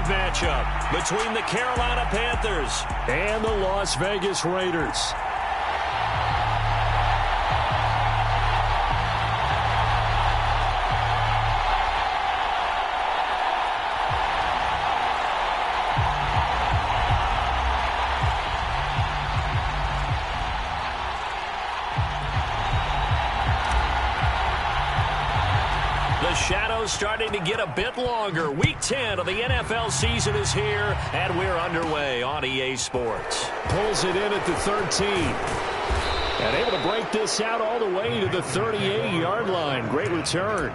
night matchup between the Carolina Panthers and the Las Vegas Raiders. The shadows starting to get a bit longer. Week 10 of the NFL season is here, and we're underway on EA Sports. Pulls it in at the 13. And able to break this out all the way to the 38-yard line. Great return.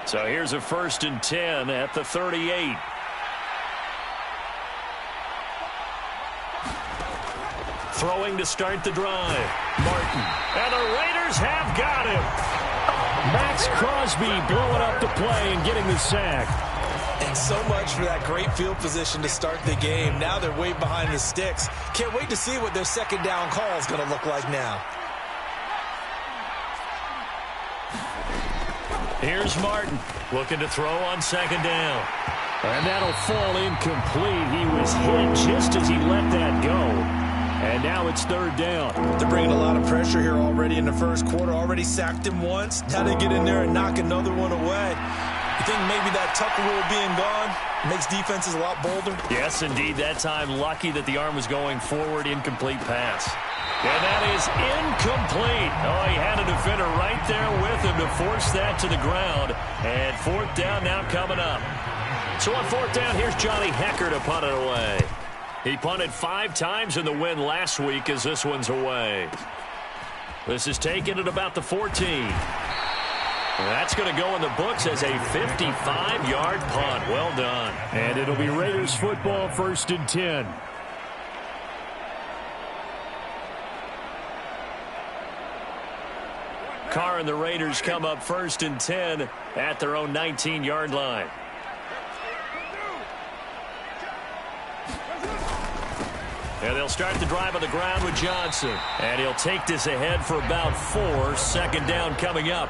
So here's a 1st and 10 at the 38. Throwing to start the drive. Martin. And the Raiders have got him. Max Crosby blowing up the play and getting the sack. And so much for that great field position to start the game. Now they're way behind the sticks. Can't wait to see what their second down call is going to look like now. Here's Martin looking to throw on second down. And that'll fall incomplete. He was hit just as he let that go. And now it's 3rd down. They're bringing a lot of pressure here already in the first quarter. Already sacked him once. Now they get in there and knock another one away. You think maybe that Tucker rule being gone makes defenses a lot bolder? Yes, indeed. That time lucky that the arm was going forward. Incomplete pass. And that is incomplete. Oh, he had a defender right there with him to force that to the ground. And 4th down now coming up. So on 4th down, here's Johnny Hecker to punt it away. He punted 5 times in the win last week as this one's away. This is taken at about the 14. That's going to go in the books as a 55-yard punt. Well done. And it'll be Raiders football, 1st and 10. Carr and the Raiders come up 1st and 10 at their own 19-yard line. And they'll start the drive on the ground with Johnson. And he'll take this ahead for about 4. 2nd down coming up.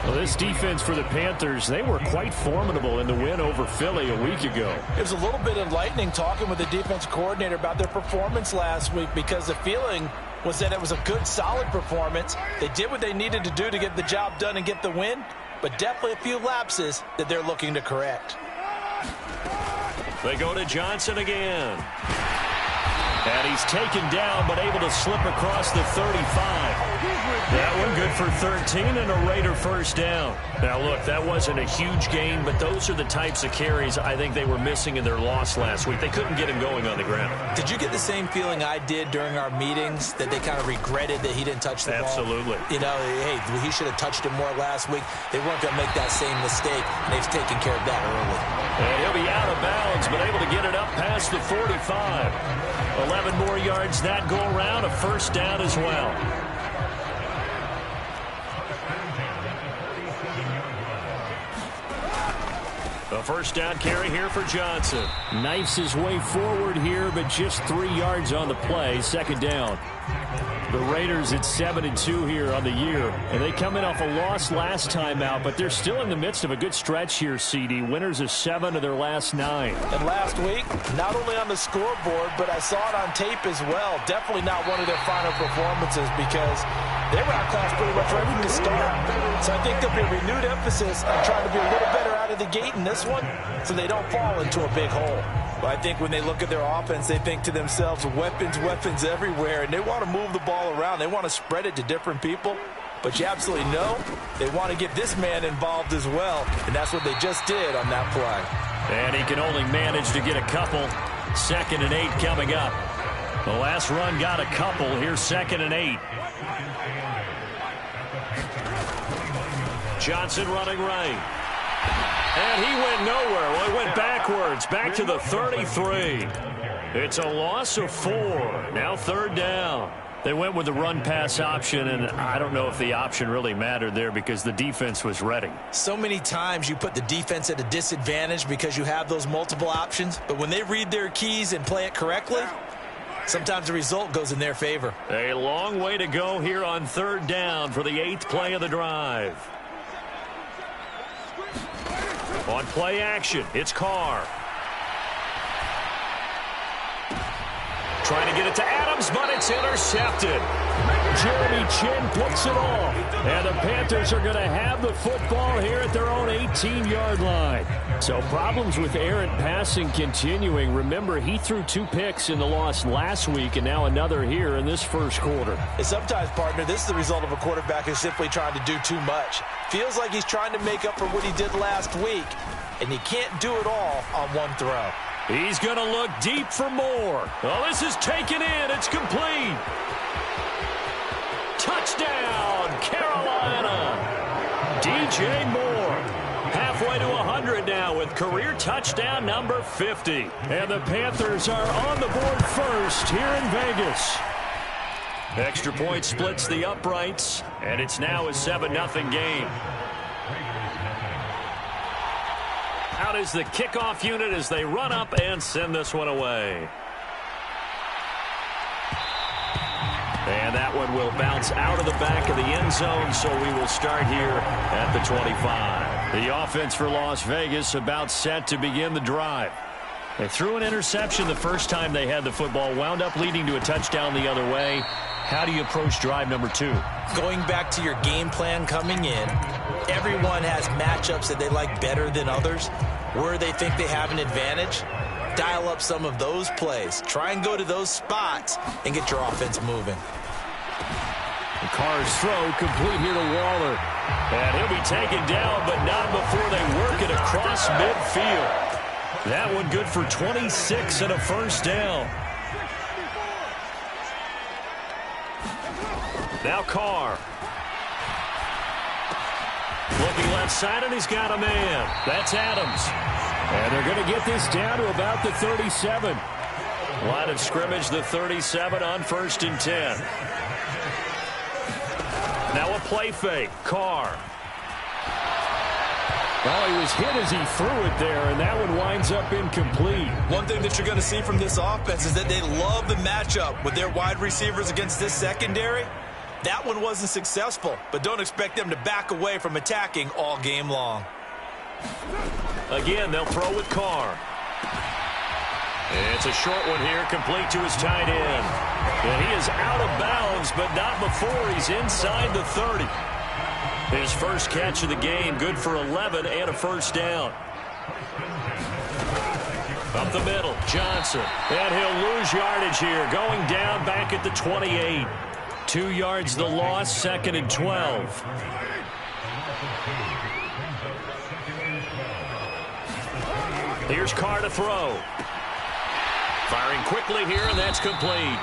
Well, this defense for the Panthers, they were quite formidable in the win over Philly a week ago. It was a little bit enlightening talking with the defense coordinator about their performance last week, because the feeling was that it was a good, solid performance. They did what they needed to do to get the job done and get the win, but definitely a few lapses that they're looking to correct. They go to Johnson again. And he's taken down, but able to slip across the 35. That one good for 13 and a Raider 1st down. Now, look, that wasn't a huge gain, but those are the types of carries I think they were missing in their loss last week. They couldn't get him going on the ground. Did you get the same feeling I did during our meetings, that they kind of regretted that he didn't touch the ball? Absolutely. You know, hey, he should have touched it more last week. They weren't going to make that same mistake, and they've taken care of that early. And he'll be out of bounds, but able to get it up past the 45. 11 more yards that go around, a 1st down as well. A 1st down carry here for Johnson. Knifes his way forward here, but just 3 yards on the play. 2nd down. The Raiders at 7-2 here on the year. And they come in off a loss last time out, but they're still in the midst of a good stretch here, CD. Winners of 7 of their last 9. And last week, not only on the scoreboard, but I saw it on tape as well. Definitely not one of their final performances, because they were outclassed pretty much right from the start. So I think there'll be a renewed emphasis on trying to be a little better out of the gate in this one, so they don't fall into a big hole. Well, I think when they look at their offense, they think to themselves, weapons, weapons everywhere, and they want to move the ball around. They want to spread it to different people. But you absolutely know they want to get this man involved as well, and that's what they just did on that play. And he can only manage to get a couple. 2nd and 8 coming up. The last run got a couple. Here's 2nd and 8. Johnson running right. And he went nowhere. Well, he went backwards, back to the 33. It's a loss of 4. Now 3rd down. They went with the run-pass option, and I don't know if the option really mattered there because the defense was ready. So many times you put the defense at a disadvantage because you have those multiple options, but when they read their keys and play it correctly, Sometimes the result goes in their favor. A long way to go here on third down for the 8th play of the drive. On play action, it's Carr. Trying to get it to Adams, but it's intercepted. Jeremy Chin picks it off. And the Panthers are going to have the football here at their own 18-yard line. So problems with errant passing continuing. Remember, he threw 2 picks in the loss last week and now another here in this first quarter. And sometimes, partner, this is the result of a quarterback who's simply trying to do too much. Feels like he's trying to make up for what he did last week, and he can't do it all on one throw. He's going to look deep for more. Oh, this is taken in. It's complete. Touchdown, Carolina. DJ Moore. Halfway to 100 now with career touchdown number 50. And the Panthers are on the board first here in Vegas. Extra point splits the uprights, and it's now a 7-0 game. Out is the kickoff unit as they run up and send this one away. And that one will bounce out of the back of the end zone, so we will start here at the 25. The offense for Las Vegas about set to begin the drive. They threw an interception the first time they had the football, wound up leading to a touchdown the other way. How do you approach drive number 2? Going back to your game plan coming in, everyone has matchups that they like better than others. Where they think they have an advantage, dial up some of those plays. Try and go to those spots and get your offense moving. The Carr's throw complete here to Waller. And he'll be taken down, but not before they work it across midfield. That one good for 26 and a first down. Now Carr. Looking left side, and he's got a man. That's Adams. And they're going to get this down to about the 37. Line of scrimmage, the 37 on 1st and 10. Now a play fake. Carr. Oh, he was hit as he threw it there, and that one winds up incomplete. One thing that you're going to see from this offense is that they love the matchup with their wide receivers against this secondary. That one wasn't successful, but don't expect them to back away from attacking all game long. Again, they'll throw with Carr. It's a short one here, complete to his tight end. And he is out of bounds, but not before he's inside the 30. His first catch of the game, good for 11 and a first down. Up the middle, Johnson. And he'll lose yardage here, going down back at the 28. 2 yards the loss, 2nd and 12. Here's Carr to throw. Firing quickly here, and that's complete.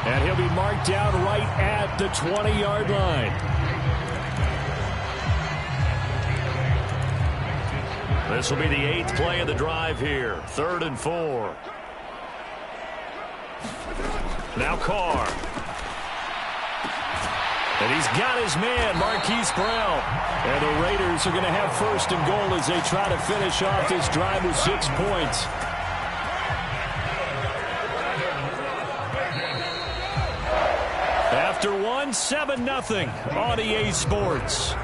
And he'll be marked down right at the 20-yard line. This will be the 8th play of the drive here. 3rd and 4. Now Carr. And he's got his man, Marquise Brown. And the Raiders are going to have 1st and goal as they try to finish off this drive with 6 points. After one, 7-0 on EA Sports.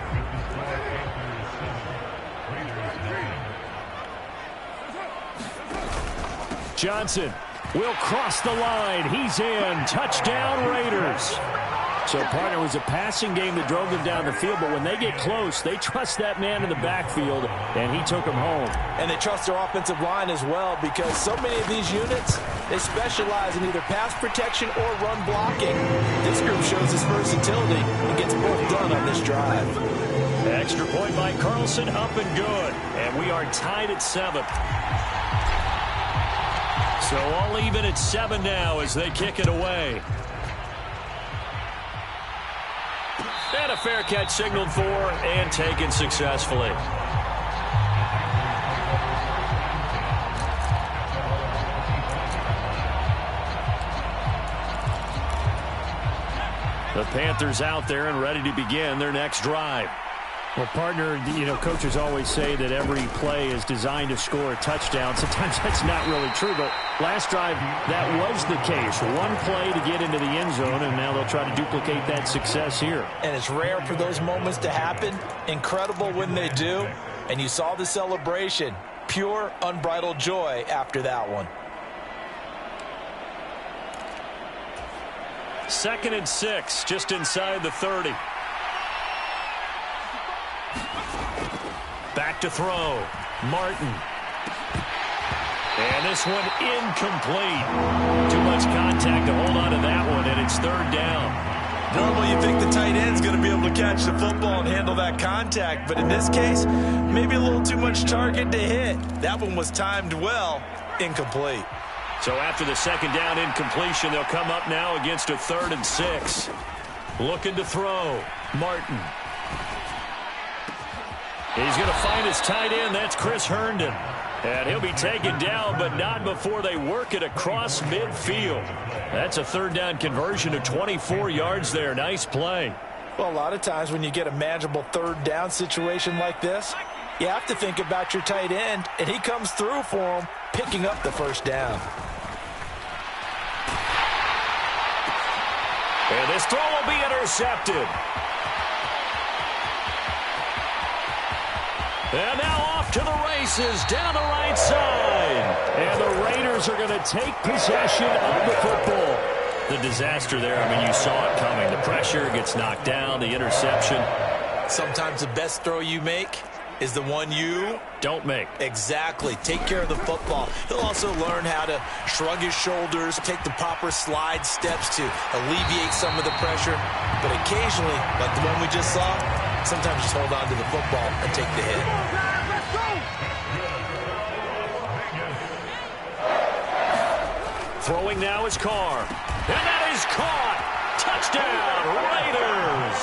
Johnson will cross the line. He's in. Touchdown, Raiders. So, partner, it was a passing game that drove them down the field, but when they get close, they trust that man in the backfield, and he took them home. And they trust their offensive line as well, because so many of these units, they specialize in either pass protection or run blocking. This group shows its versatility and gets both done on this drive. Extra point by Carlson, up and good. And we are tied at 7. So all even at 7 now as they kick it away. And a fair catch signaled for and taken successfully. The Panthers out there and ready to begin their next drive. Well, partner, coaches always say that every play is designed to score a touchdown. Sometimes that's not really true, but last drive, that was the case. One play to get into the end zone, and now they'll try to duplicate that success here. And it's rare for those moments to happen. Incredible when they do. And you saw the celebration. Pure, unbridled joy after that one. 2nd and 6, just inside the 30. Back to throw. Martin. And this one incomplete. Too much contact to hold on to that one, and it's 3rd down. Normally you think the tight end's going to be able to catch the football and handle that contact, but in this case, maybe a little too much target to hit. That one was timed well. Incomplete. So after the 2nd down incompletion, they'll come up now against a 3rd and 6. Looking to throw. Martin. He's going to find his tight end. That's Chris Herndon. And he'll be taken down, but not before they work it across midfield. That's a 3rd down conversion of 24 yards there. Nice play. Well, a lot of times when you get a manageable 3rd down situation like this, you have to think about your tight end, and he comes through for him, picking up the 1st down. And this throw will be intercepted. And now off to the races down the right side. And the Raiders are going to take possession of the football. The disaster there, I mean, you saw it coming. The pressure gets knocked down, the interception. Sometimes the best throw you make is the one you don't make. Exactly. Take care of the football. He'll also learn how to shrug his shoulders, take the proper slide steps to alleviate some of the pressure. But occasionally, like the one we just saw, sometimes just hold on to the football and take the hit. Throwing now is Carr. And that is caught. Touchdown, Raiders.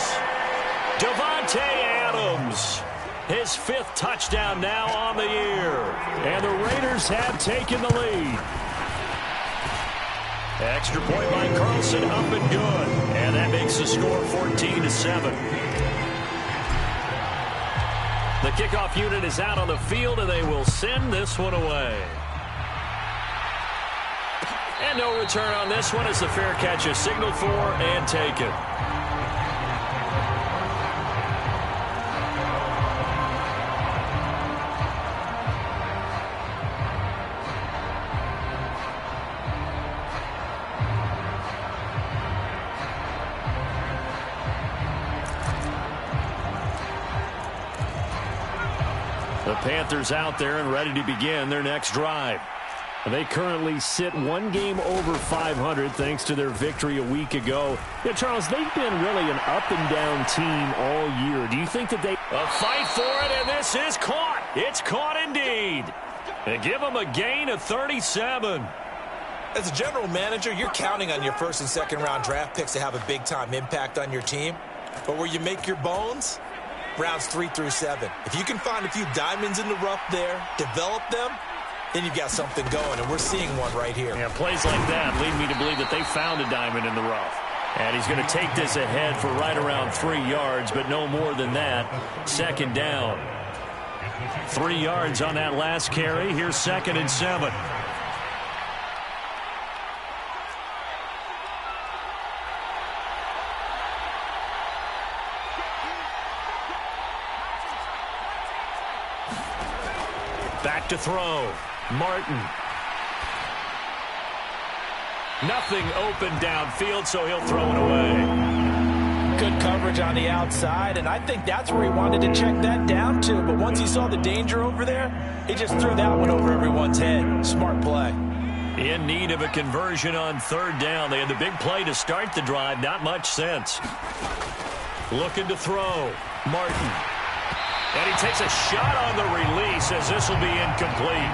Devontae Adams. His 5th touchdown now on the year. And the Raiders have taken the lead. Extra point by Carlson, up and good. And that makes the score 14-7. The kickoff unit is out on the field, and they will send this one away. And no return on this one as the fair catch is signaled for and taken. The Panthers out there and ready to begin their next drive. They currently sit one game over 500 thanks to their victory a week ago. Yeah, Charles, they've been really an up-and-down team all year. Do you think that they... A fight for it, and this is caught. It's caught indeed. And give them a gain of 37. As a general manager, you're counting on your 1st and 2nd round draft picks to have a big-time impact on your team. But where you make your bones, rounds 3 through 7. If you can find a few diamonds in the rough there, develop them, then you've got something going, and we're seeing one right here. Yeah, plays like that lead me to believe that they found a diamond in the rough. And he's going to take this ahead for right around 3 yards, but no more than that. 2nd down. 3 yards on that last carry. Here's 2nd and 7. Back to throw. Martin. Nothing open downfield, so he'll throw it away. Good coverage on the outside, and I think that's where he wanted to check that down to. But once he saw the danger over there, he just threw that one over everyone's head. Smart play. In need of a conversion on 3rd down. They had the big play to start the drive. Not much sense. Looking to throw. Martin. And he takes a shot on the release as this will be incomplete.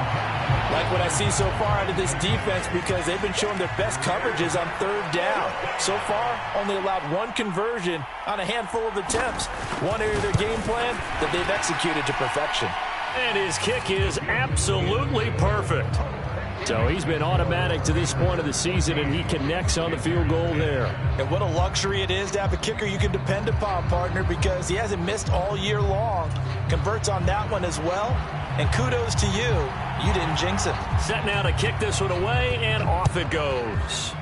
Like what I see so far out of this defense because they've been showing their best coverages on 3rd down. So far, only allowed 1 conversion on a handful of attempts. One area of their game plan that they've executed to perfection. And his kick is absolutely perfect. So he's been automatic to this point of the season, and he connects on the field goal there. And what a luxury it is to have a kicker you can depend upon, partner, because he hasn't missed all year long. Converts on that one as well. And kudos to you. You didn't jinx it. Set now to kick this one away, and off it goes.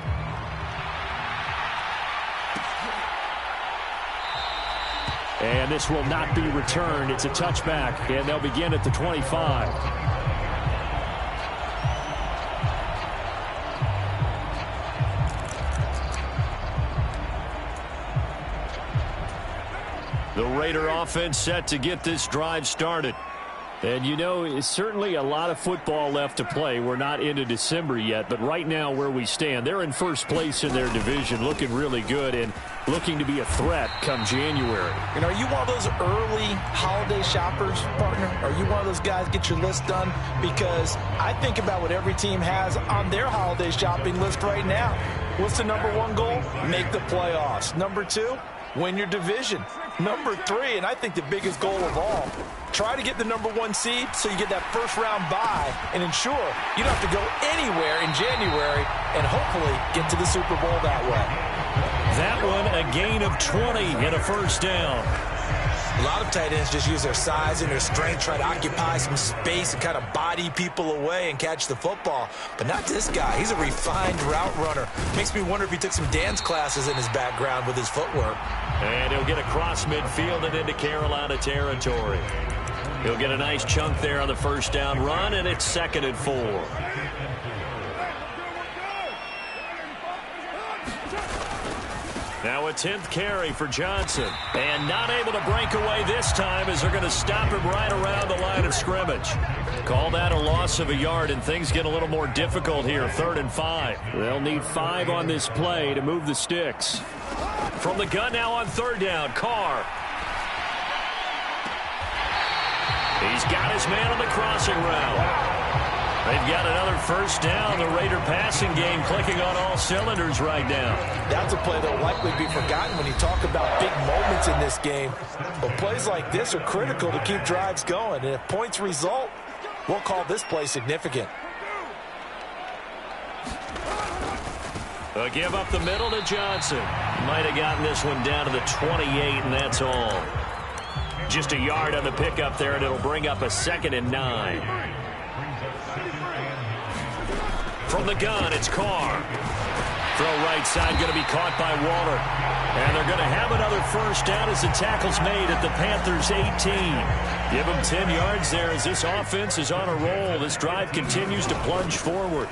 And this will not be returned. It's a touchback, and they'll begin at the 25. The Raider offense set to get this drive started. And, you know, it's certainly a lot of football left to play. We're not into December yet, but right now where we stand, they're in first place in their division, looking really good and looking to be a threat come January. And are you one of those early holiday shoppers, partner? Are you one of those guys get your list done? Because I think about what every team has on their holiday shopping list right now. What's the number one goal? Make the playoffs. Number two, win your division. Number three, and I think the biggest goal of all, try to get the number one seed so you get that first round bye and ensure you don't have to go anywhere in January and hopefully get to the Super Bowl that way. That one, a gain of 20 and a first down. A lot of tight ends just use their size and their strength, try to occupy some space and kind of body people away and catch the football. But not this guy. He's a refined route runner. Makes me wonder if he took some dance classes in his background with his footwork. And he'll get across midfield and into Carolina territory. He'll get a nice chunk there on the first down run, and it's 2nd and 4. Now a 10th carry for Johnson. And not able to break away this time as they're going to stop him right around the line of scrimmage. Call that a loss of a yard, and things get a little more difficult here. 3rd and 5. They'll need 5 on this play to move the sticks. From the gun now on 3rd down, Carr. He's got his man on the crossing route. They've got another first down. The Raider passing game clicking on all cylinders right now. That's a play that will likely be forgotten when you talk about big moments in this game. But plays like this are critical to keep drives going. And if points result, we'll call this play significant. A give up the middle to Johnson. Might have gotten this one down to the 28, and that's all. Just a yard on the pickup there, and it'll bring up a 2nd and 9. From the gun, it's Carr. Throw right side going to be caught by Waller. And they're going to have another first down as the tackle's made at the Panthers' 18. Give them 10 yards there as this offense is on a roll. This drive continues to plunge forward.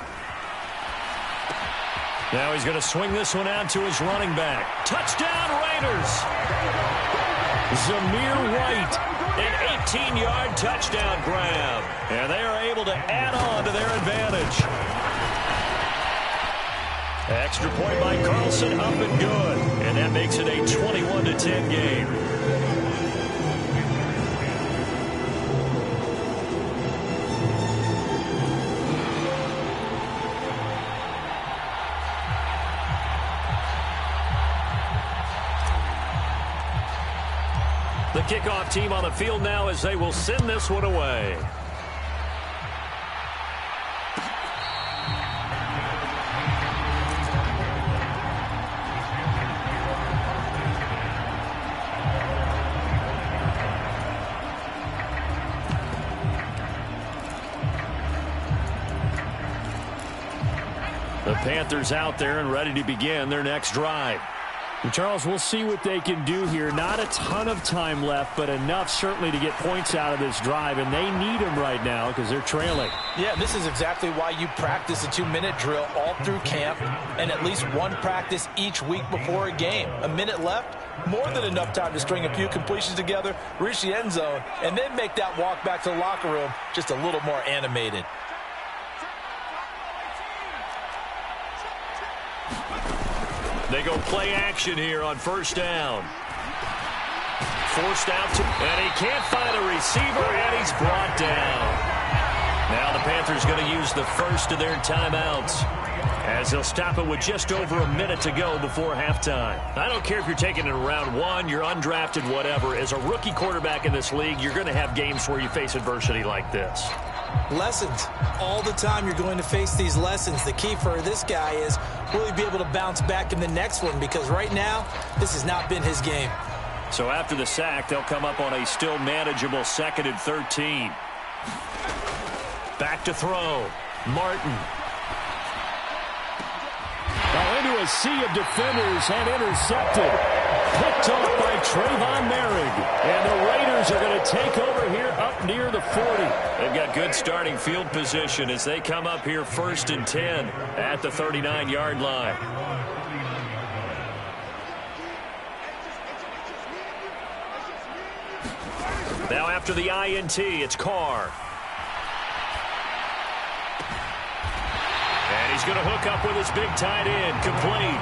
Now he's going to swing this one out to his running back. Touchdown, Raiders! Zamir White, an 18-yard touchdown grab. And they are able to add on to their advantage. Extra point by Carlson, up and good. And that makes it a 21-10 game. The kickoff team on the field now as they will send this one away. The Panthers out there and ready to begin their next drive. And Charles, we'll see what they can do here. Not a ton of time left, but enough certainly to get points out of this drive, and they need them right now because they're trailing. Yeah, this is exactly why you practice a 2-minute drill all through camp and at least one practice each week before a game. A minute left, more than enough time to string a few completions together, reach the end zone, and then make that walk back to the locker room just a little more animated. They go play action here on first down. Forced out to, and he can't find a receiver, and he's brought down. Now the Panthers going to use the first of their timeouts as they'll stop it with just over a minute to go before halftime. I don't care if you're taking it in round one, you're undrafted, whatever. As a rookie quarterback in this league, you're going to have games where you face adversity like this. Lessons. All the time you're going to face these lessons. The key for this guy is will he be able to bounce back in the next one, because right now this has not been his game. So after the sack, they'll come up on a still manageable 2nd and 13. Back to throw. Martin. Now into a sea of defenders and intercepted. Picked off by Trayvon Merrick. And the Raiders are going to take over here up near the 40. They've got good starting field position as they come up here 1st and 10 at the 39-yard line. Now after the INT, it's Carr. And he's going to hook up with his big tight end, complete.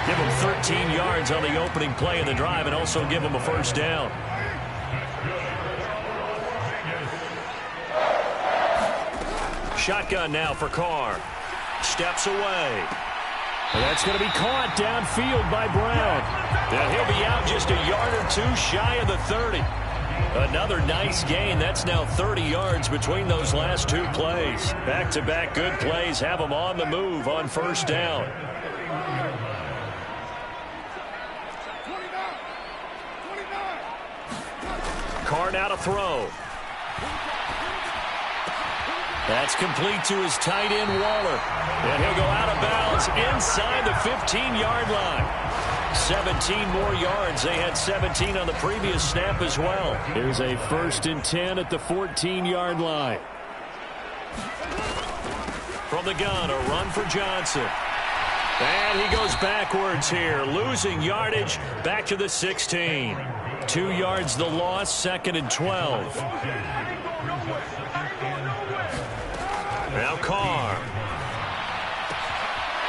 Give him 13 yards on the opening play of the drive and also give him a first down. Shotgun now for Carr. Steps away. And that's going to be caught downfield by Brown. And he'll be out just a yard or two shy of the 30. Another nice gain. That's now 30 yards between those last two plays. Back-to-back good plays have them on the move on first down. Carr now to throw. That's complete to his tight end, Waller. And he'll go out of bounds inside the 15-yard line. 17 more yards. They had 17 on the previous snap as well. Here's a 1st and 10 at the 14-yard line. From the gun, a run for Johnson. And he goes backwards here, losing yardage back to the 16. 2 yards the loss, 2nd and 12. Now Carr.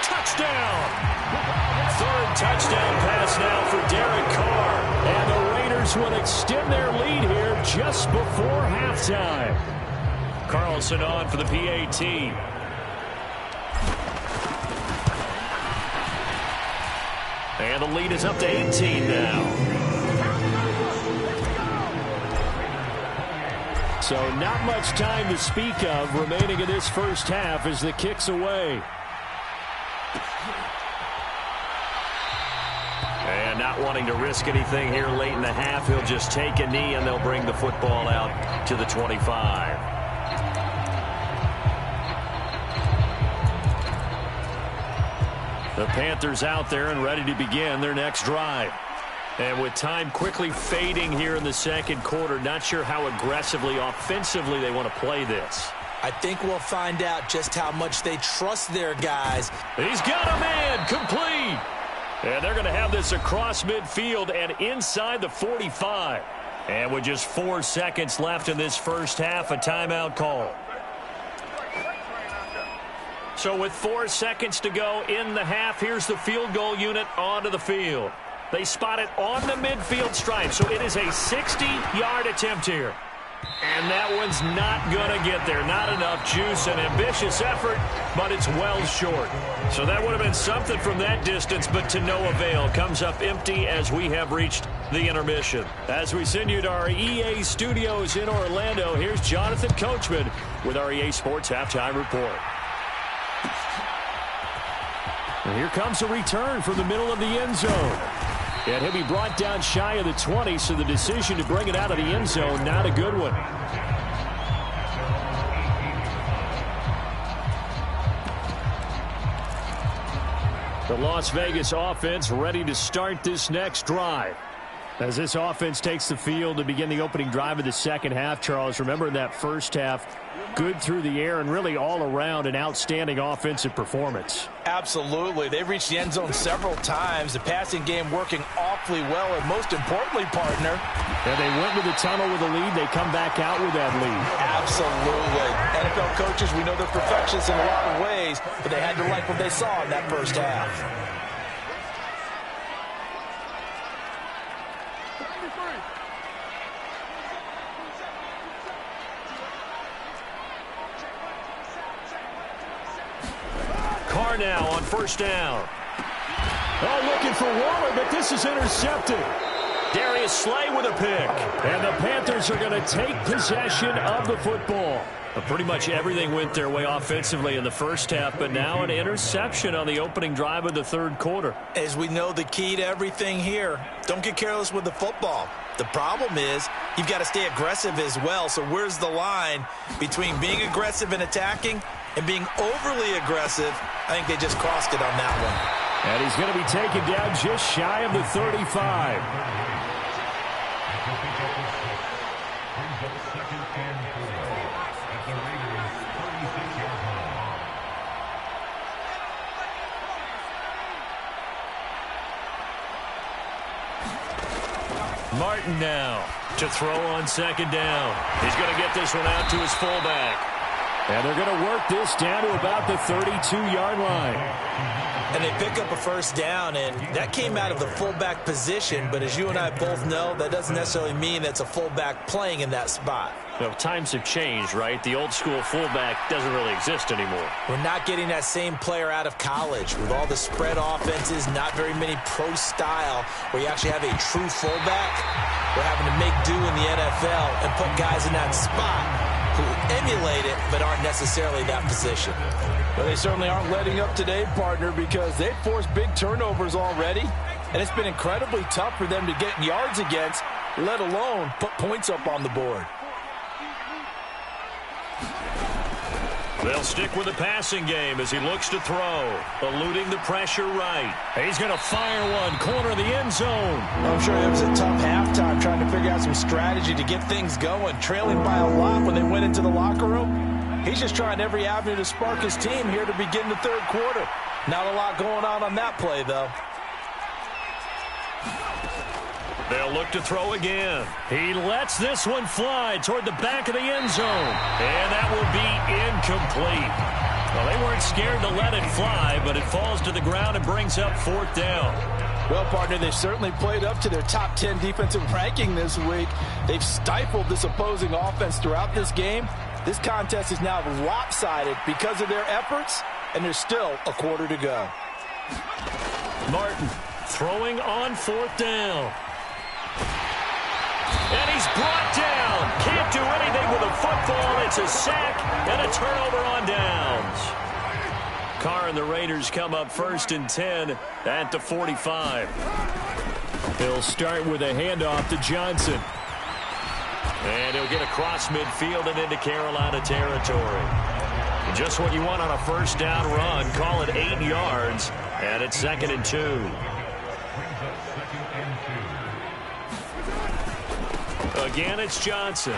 Touchdown! 3rd touchdown pass now for Derek Carr. And the Raiders will extend their lead here just before halftime. Carlson on for the PAT. And the lead is up to 18 now. So not much time to speak of remaining in this first half as the kick's away. And not wanting to risk anything here late in the half, he'll just take a knee and they'll bring the football out to the 25. The Panthers out there and ready to begin their next drive. And with time quickly fading here in the second quarter, not sure how aggressively, offensively they want to play this. I think we'll find out just how much they trust their guys. He's got a man, complete. And they're going to have this across midfield and inside the 45. And with just 4 seconds left in this first half, a timeout call. So with 4 seconds to go in the half, here's the field goal unit onto the field. They spot it on the midfield stripe, so it is a 60-yard attempt here. And that one's not going to get there. Not enough juice, an ambitious effort, but it's well short. So that would have been something from that distance, but to no avail. Comes up empty as we have reached the intermission. As we send you to our EA studios in Orlando, here's Jonathan Coachman with our EA Sports Halftime Report. And here comes a return from the middle of the end zone. And he'll be brought down shy of the 20, so the decision to bring it out of the end zone, not a good one. The Las Vegas offense ready to start this next drive. As this offense takes the field to begin the opening drive of the second half, Charles, remember in that first half, good through the air and really all around an outstanding offensive performance. Absolutely. They've reached the end zone several times. The passing game working awfully well, and most importantly, partner. And they went to the tunnel with a lead. They come back out with that lead. Absolutely. NFL coaches, we know they're perfectionists in a lot of ways, but they had to like what they saw in that first half. Carr now on first down. Oh, looking for Waller, but this is intercepted. Darius Slay with a pick. And the Panthers are going to take possession of the football. Pretty much everything went their way offensively in the first half, but now an interception on the opening drive of the third quarter. As we know, the key to everything here, don't get careless with the football. The problem is you've got to stay aggressive as well. So where's the line between being aggressive and attacking and being overly aggressive? I think they just crossed it on that one. And he's going to be taken down just shy of the 35. Martin now to throw on second down. He's going to get this one out to his fullback. And they're going to work this down to about the 32-yard line. And they pick up a first down, and that came out of the fullback position. But as you and I both know, that doesn't necessarily mean that's a fullback playing in that spot. You know, times have changed, right? The old school fullback doesn't really exist anymore. We're not getting that same player out of college. With all the spread offenses, not very many pro style where you actually have a true fullback. We're having to make do in the NFL and put guys in that spot who emulate it but aren't necessarily that position. Well, they certainly aren't letting up today, partner, because they've forced big turnovers already, and it's been incredibly tough for them to get yards against, let alone put points up on the board. They'll stick with the passing game as he looks to throw, eluding the pressure right. He's going to fire one, corner of the end zone. I'm sure it was a tough halftime trying to figure out some strategy to get things going, trailing by a lot when they went into the locker room. He's just trying every avenue to spark his team here to begin the third quarter. Not a lot going on that play, though. They'll look to throw again. He lets this one fly toward the back of the end zone. And that will be incomplete. Well, they weren't scared to let it fly, but it falls to the ground and brings up fourth down. Well, partner, they've certainly played up to their top 10 defensive ranking this week. They've stifled this opposing offense throughout this game. This contest is now lopsided because of their efforts, and there's still a quarter to go. Martin throwing on fourth down. And he's brought down. Can't do anything with a football. It's a sack and a turnover on downs. Carr and the Raiders come up first and 10 at the 45. He'll start with a handoff to Johnson. And he'll get across midfield and into Carolina territory. Just what you want on a first down run. Call it 8 yards. And it's 2nd and 2. Again, it's Johnson.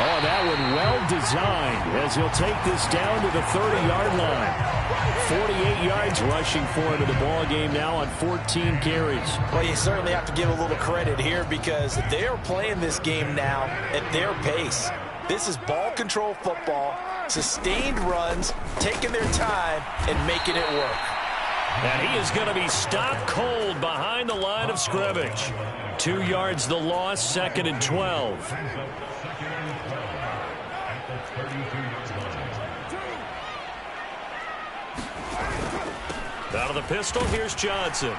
Oh, that one well designed as he'll take this down to the 30-yard line. 48 yards rushing for him in the ball game now on 14 carries. Well, you certainly have to give a little credit here because they are playing this game now at their pace. This is ball control football, sustained runs, taking their time, and making it work. And he is going to be stopped cold behind the line of scrimmage. 2 yards the loss, 2nd and 12. Out of the pistol, here's Johnson.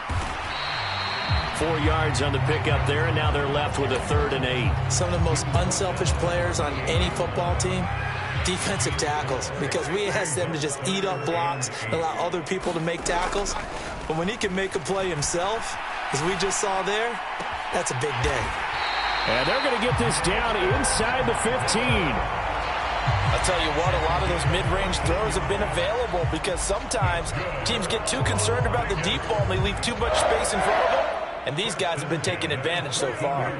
4 yards on the pickup there, and now they're left with a 3rd and 8. Some of the most unselfish players on any football team, defensive tackles, because we ask them to just eat up blocks and allow other people to make tackles. But when he can make a play himself, as we just saw there, that's a big day. And they're going to get this down inside the 15. I'll tell you what, a lot of those mid-range throws have been available because sometimes teams get too concerned about the deep ball and they leave too much space in front of them. And these guys have been taking advantage so far.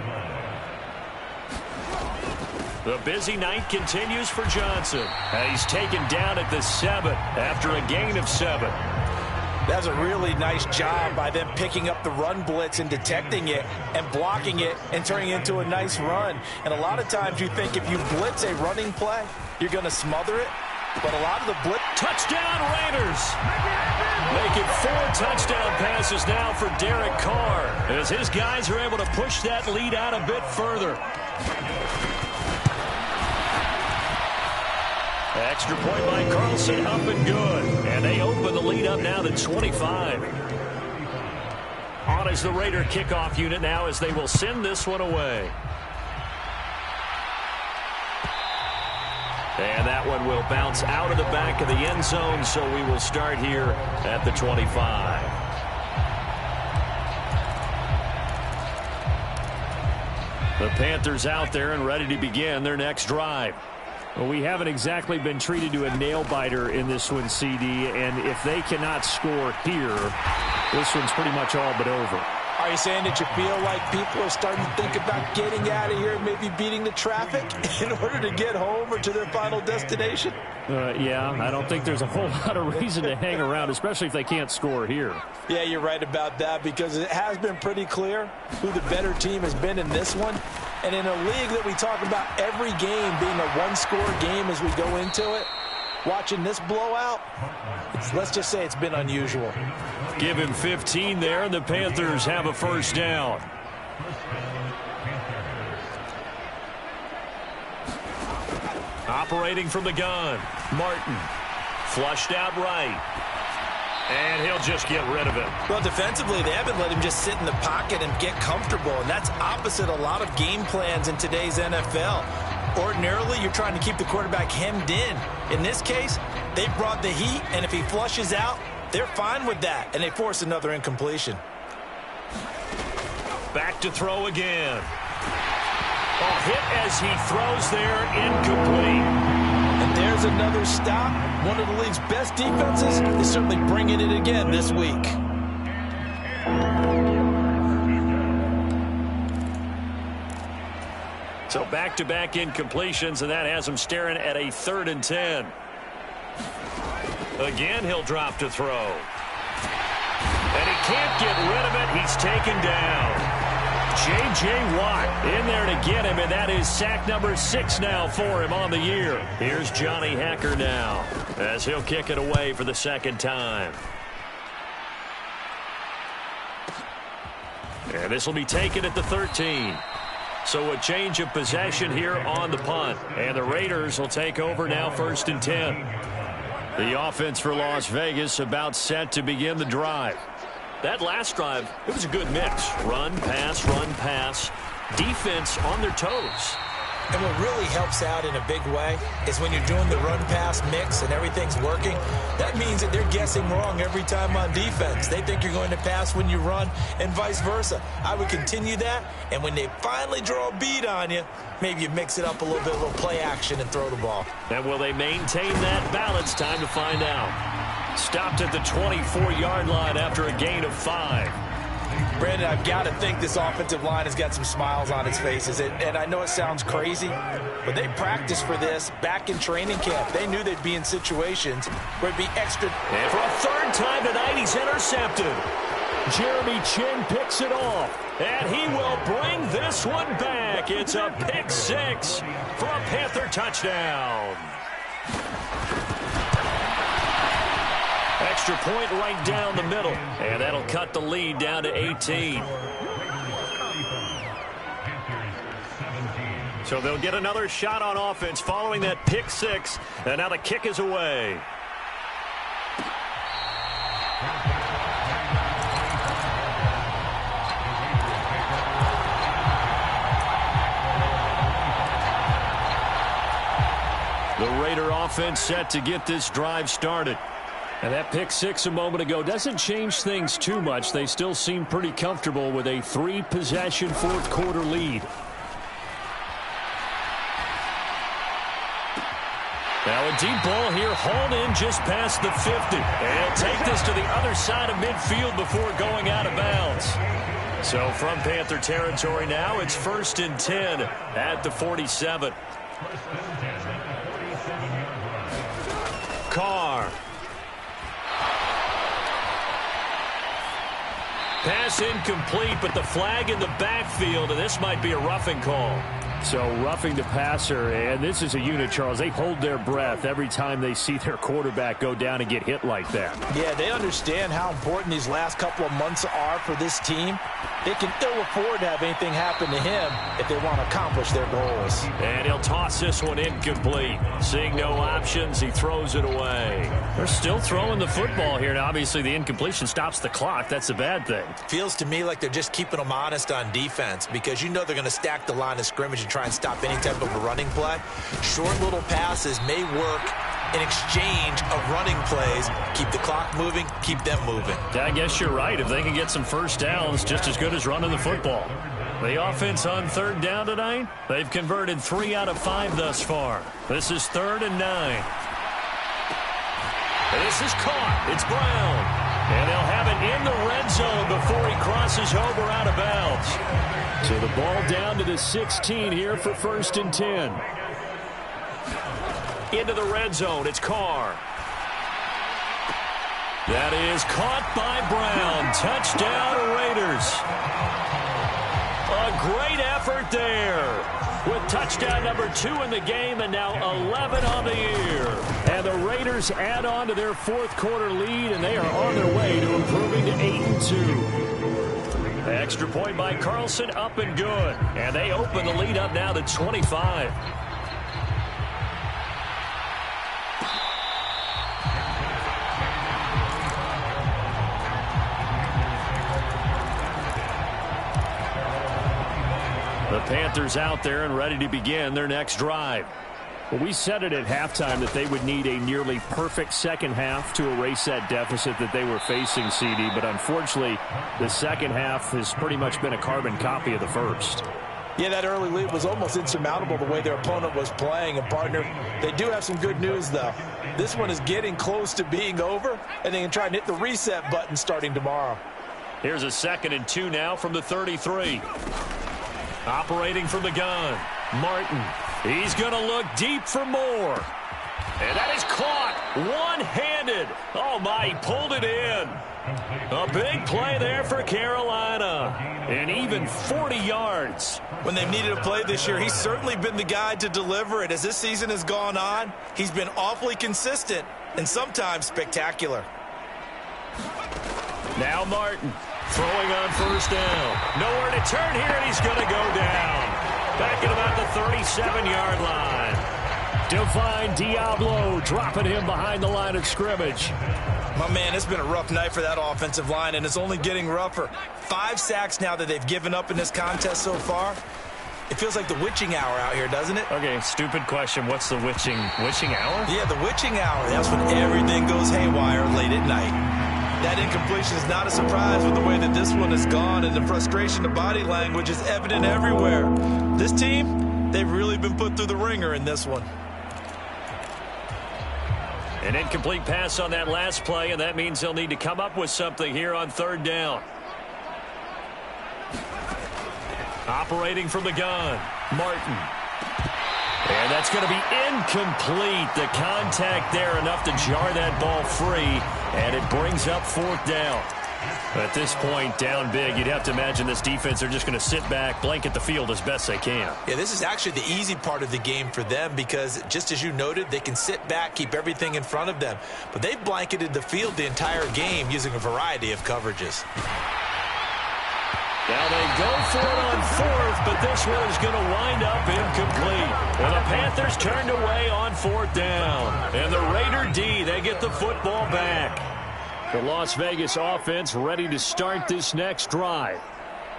The busy night continues for Johnson. And he's taken down at the 7 after a gain of 7. That was a really nice job by them picking up the run blitz and detecting it and blocking it and turning it into a nice run. And a lot of times you think if you blitz a running play, you're going to smother it. But a lot of the blitz... Touchdown Raiders! Making 4 touchdown passes now for Derek Carr as his guys are able to push that lead out a bit further. Extra point by Carlson, up and good. And they open the lead up now to 25. On is the Raider kickoff unit now as they will send this one away. And that one will bounce out of the back of the end zone, so we will start here at the 25. The Panthers out there and ready to begin their next drive. Well, we haven't exactly been treated to a nail-biter in this one, CD, and if they cannot score here, this one's pretty much all but over. Are you saying that you feel like people are starting to think about getting out of here, maybe beating the traffic in order to get home or to their final destination? Yeah, I don't think there's a whole lot of reason to hang around, especially if they can't score here. Yeah, you're right about that, because it has been pretty clear who the better team has been in this one. And in a league that we talk about every game being a one-score game as we go into it, watching this blowout, let's just say it's been unusual. Give him 15 there, and the Panthers have a first down. Operating from the gun, Martin. Flushed out right. And he'll just get rid of it. Well, defensively, they haven't let him just sit in the pocket and get comfortable, and that's opposite a lot of game plans in today's NFL. Ordinarily, you're trying to keep the quarterback hemmed in. In this case, they brought the heat, and if he flushes out, they're fine with that, and they force another incompletion. Back to throw again. A hit as he throws there, incomplete. And there's another stop. One of the league's best defenses is certainly bringing it again this week. So back-to-back incompletions, and that has him staring at a 3rd and 10. Again, he'll drop to throw. And he can't get rid of it. He's taken down. J.J. Watt in there to get him, and that is sack number 6 now for him on the year. Here's Johnny Hacker now as he'll kick it away for the second time. And this will be taken at the 13. So a change of possession here on the punt. And the Raiders will take over now 1st and 10. The offense for Las Vegas about set to begin the drive. That last drive, it was a good mix. Run, pass, defense on their toes. And what really helps out in a big way is when you're doing the run-pass mix and everything's working, that means that they're guessing wrong every time on defense. They think you're going to pass when you run and vice versa. I would continue that, and when they finally draw a beat on you, maybe you mix it up a little bit, a little play action and throw the ball. And will they maintain that balance? Time to find out. Stopped at the 24-yard line after a gain of 5. Brandon, I've got to think this offensive line has got some smiles on its faces. And I know it sounds crazy, but they practiced for this back in training camp. They knew they'd be in situations where it'd be extra. And for a 3rd time tonight, he's intercepted. Jeremy Chin picks it off, and he will bring this one back. It's a pick 6 for a Panther touchdown. Extra point right down the middle, and that'll cut the lead down to 18. So they'll get another shot on offense following that pick 6, and now the kick is away. The Raider offense set to get this drive started. And that pick 6 a moment ago doesn't change things too much. They still seem pretty comfortable with a 3-possession 4th quarter lead. Now a deep ball here, hauled in just past the 50. And he'll take this to the other side of midfield before going out of bounds. So from Panther territory now, it's 1st and 10 at the 47. Carr. Pass incomplete, but the flag in the backfield, and this might be a roughing call. So roughing the passer, and this is a unit, Charles. They hold their breath every time they see their quarterback go down and get hit like that. Yeah, they understand how important these last couple of months are for this team. They can ill afford to have anything happen to him if they want to accomplish their goals. And he'll toss this one incomplete. Seeing no options, he throws it away. They're still throwing the football here. Now, obviously, the incompletion stops the clock. That's a bad thing. Feels to me like they're just keeping them honest on defense, because you know they're going to stack the line of scrimmage try and stop any type of a running play. Short little passes may work in exchange of running plays. Keep the clock moving, keep them moving. I guess you're right. If they can get some first downs, just as good as running the football. The offense on third down tonight, they've converted 3 out of 5 thus far. This is 3rd and 9. This is caught. It's Brown. And they'll have it in the red zone before he crosses over out of bounds. So the ball down to the 16 here for 1st and 10. Into the red zone. It's Carr. That is caught by Brown. Touchdown, Raiders. A great effort there. With touchdown number 2 in the game and now 11 on the year. And the Raiders add on to their 4th quarter lead, and they are on their way to improving to 8-2. The extra point by Carlson, up and good. And they open the lead up now to 25. The Panthers out there and ready to begin their next drive. Well, we said it at halftime that they would need a nearly perfect second half to erase that deficit that they were facing, CD. But unfortunately, the second half has pretty much been a carbon copy of the first. Yeah, that early lead was almost insurmountable the way their opponent was playing. And, partner, they do have some good news, though. This one is getting close to being over, and they can try and hit the reset button starting tomorrow. Here's a 2nd and 2 now from the 33. Operating from the gun, Martin. He's going to look deep for more. And that is caught one-handed. Oh, my, he pulled it in. A big play there for Carolina. And even 40 yards. When they've needed a play this year, he's certainly been the guy to deliver it. As this season has gone on, he's been awfully consistent and sometimes spectacular. Now Martin. Throwing on 1st down. Nowhere to turn here, and he's going to go down. Back at about the 37-yard line. Divine Diablo dropping him behind the line of scrimmage. My man, it's been a rough night for that offensive line, and it's only getting rougher. 5 sacks now that they've given up in this contest so far. It feels like the witching hour out here, doesn't it? Okay, stupid question. What's the witching hour? Yeah, the witching hour. That's when everything goes haywire late at night. That incompletion is not a surprise with the way that this one has gone, and the frustration of body language is evident everywhere. This team, they've really been put through the ringer in this one. An incomplete pass on that last play, and that means they'll need to come up with something here on 3rd down. Operating from the gun, Martin. And that's going to be incomplete. The contact there enough to jar that ball free, and it brings up 4th down. At this point, down big, you'd have to imagine this defense are just going to sit back, blanket the field as best they can. Yeah, this is actually the easy part of the game for them because, just as you noted, they can sit back, keep everything in front of them. But they've blanketed the field the entire game using a variety of coverages. Now they go for it on 4th, but this one is going to wind up incomplete. And the Panthers turned away on 4th down. And the Raider D, they get the football back. The Las Vegas offense ready to start this next drive.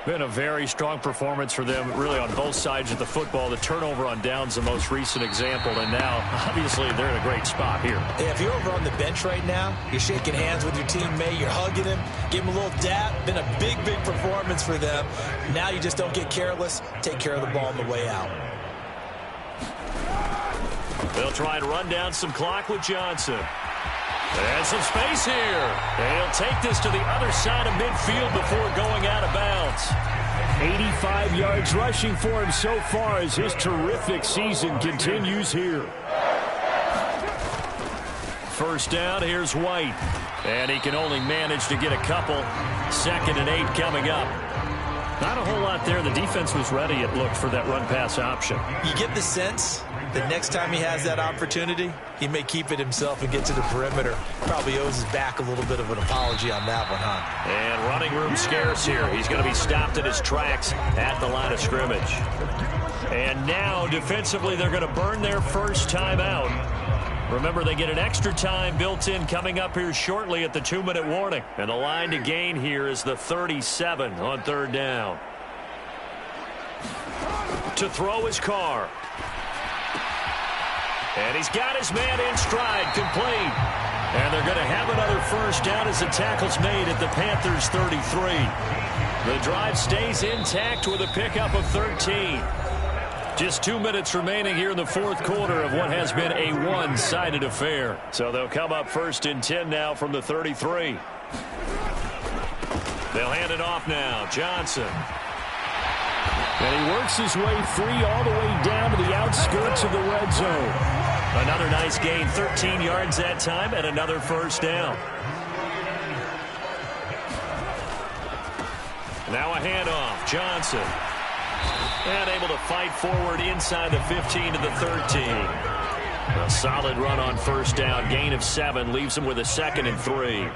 Been a very strong performance for them, really, on both sides of the football. The turnover on downs, the most recent example, and now, obviously, they're in a great spot here. Yeah, if you're over on the bench right now, you're shaking hands with your teammate, you're hugging him, give him a little dap. Been a big, big performance for them. Now you just don't get careless. Take care of the ball on the way out. They'll try and run down some clock with Johnson. And some space here. And he'll take this to the other side of midfield before going out of bounds. 85 yards rushing for him so far as his terrific season continues here. 1st down, here's White. And he can only manage to get a couple. 2nd and 8 coming up. Not a whole lot there. The defense was ready, it looked, for that run-pass option. You get the sense that next time he has that opportunity, he may keep it himself and get to the perimeter. Probably owes his back a little bit of an apology on that one, huh? And running room scarce here. He's going to be stopped in his tracks at the line of scrimmage. And now, defensively, they're going to burn their first timeout. Remember, they get an extra time built in coming up here shortly at the 2-minute warning. And the line to gain here is the 37 on 3rd down. to throw his car. And he's got his man in stride, complete. And they're going to have another first down as the tackle's made at the Panthers' 33. The drive stays intact with a pickup of 13. Just 2 minutes remaining here in the fourth quarter of what has been a one-sided affair. So they'll come up first and 10 now from the 33. They'll hand it off now. Johnson. And he works his way free all the way down to the outskirts of the red zone. Another nice gain, 13 yards that time, and another first down. Now a handoff. Johnson. And able to fight forward inside the 15 to the 13. A solid run on first down. Gain of 7 leaves him with a 2nd and 3.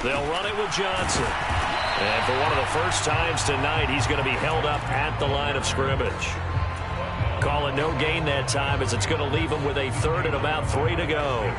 They'll run it with Johnson. And for one of the first times tonight, he's going to be held up at the line of scrimmage. Call it no gain that time as it's going to leave him with a 3rd and about 3 to go.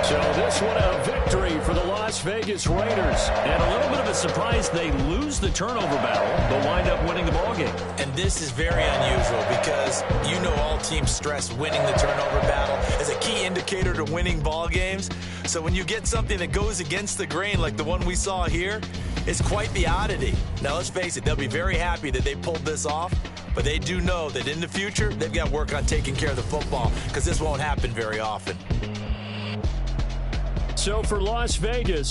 So this one a victory for the Las Vegas Raiders. And a little bit of a surprise, they lose the turnover battle, but wind up winning the ballgame. And this is very unusual because you know all teams stress winning the turnover battle as a key indicator to winning ball games. So when you get something that goes against the grain like the one we saw here, it's quite the oddity. Now let's face it, they'll be very happy that they pulled this off, but they do know that in the future they've got to work on taking care of the football because this won't happen very often. So for Las Vegas,